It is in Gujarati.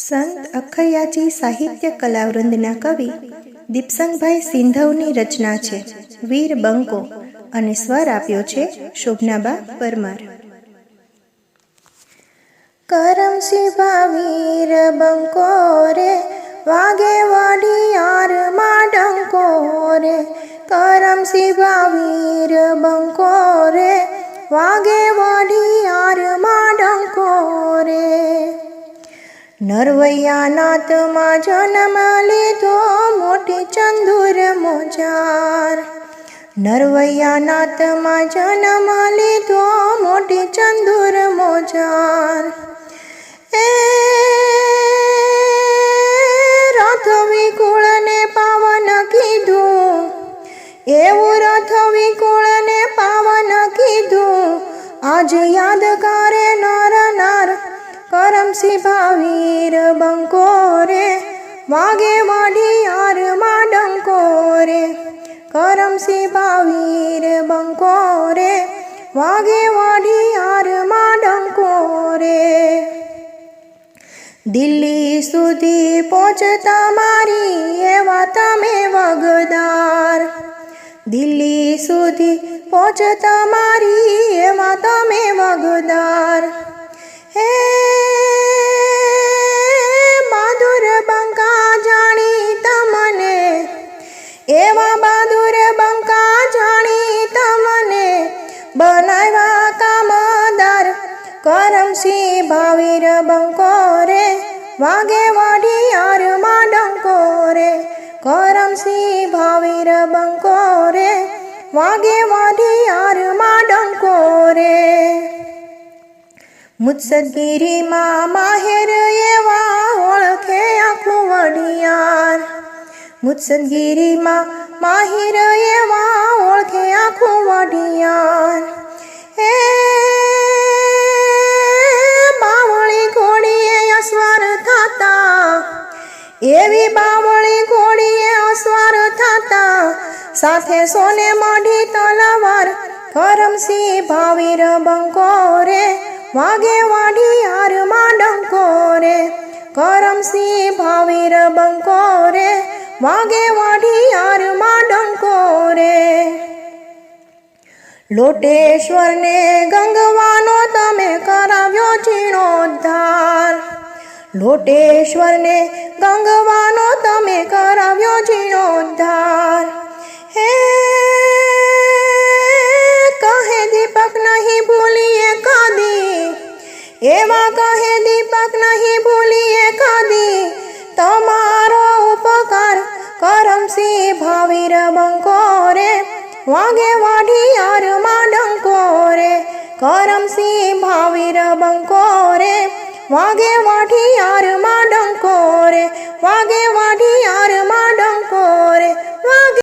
સંત અખૈયાજી સાહિત્ય કલાવૃંદના કવિ દીપસંગભાઈ સિંધવની રચના છે વીર બંકો અને સ્વર આપ્યો છે શોભનાબા પરમાર। કરમસી વીર બંકો રે વાગે વડિયાર માં ડંકો રે, કરમસી વીર બંકો રે વાગે વડિયાર માં ડંકો રે। નરવૈયા નાતમાં જન્મ લીધો મોટી ચંદુર મોજાર, નરવૈયા નાતમાં જન્મ લીધો મોટી ચંદુર મોજાર। એ રથ વિકુળને પાવન કીધું, એવું રથ વિકુળને પાવન કીધું, આજ યાદ કરે નર નાર। કરમસી વીર બંકો રે વાગે વડિયાર માં ડંકો રે, કરમસી વીર બંકો રે વાગે વડિયાર માં ડંકો રે। દિલ્હી સુધી પહોંચતા મારી એવા તમે વગદાર, દિલ્હી સુધી પહોંચતા મારી એવા તમે વગદાર। હે બહાદુર બંકા જાણી તમને, એવા બહાદુર બંકા જાણી તમને બનાવ્યા કામદાર। કરમસી વીર બંકો રે વાગે વડિયાર માં ડંકો રે, કરમસી વીર બંકો રે વાગે વડિયાર માં ડંકો રે। મુત્સદગીરીમાં માહેર એવા ઓળખે આખું વડિયાર, મુત્સદગીરીમાં માહિર એવા ઓળખે આખું વડિયાર। હે બાવળી ઘોડીએ અસવાર થતા, એવી બાવળી ઘોડીએ અસવાર થતા, સાથે સોને મઢી તલવાર। કરમસી વીર બંકો રે વાગે વડિયાર માં ડંકો રે, કરમસી વીર બંકો રે વાગે વડિયાર માં ડંકો રે। લોટેશ્વરને ગંગવાનો તમે કરાવ્યો જીર્ણોદ્ધાર, લોટેશ્વરને ગંગવાનો તમે કરાવ્યો જીર્ણોદ્ધાર। હે કહે દીપક નહીં ભૂલીએ કદી, એવા કહે દીપક નહીં ભૂલીએ કદી તમારો ઉપકાર। કરમસી વીર બંકો રે વાગે વડિયાર માં ડંકો રે, કરમસી વીર બંકો રે વાગે વડિયાર માં ડંકો રે, વાગે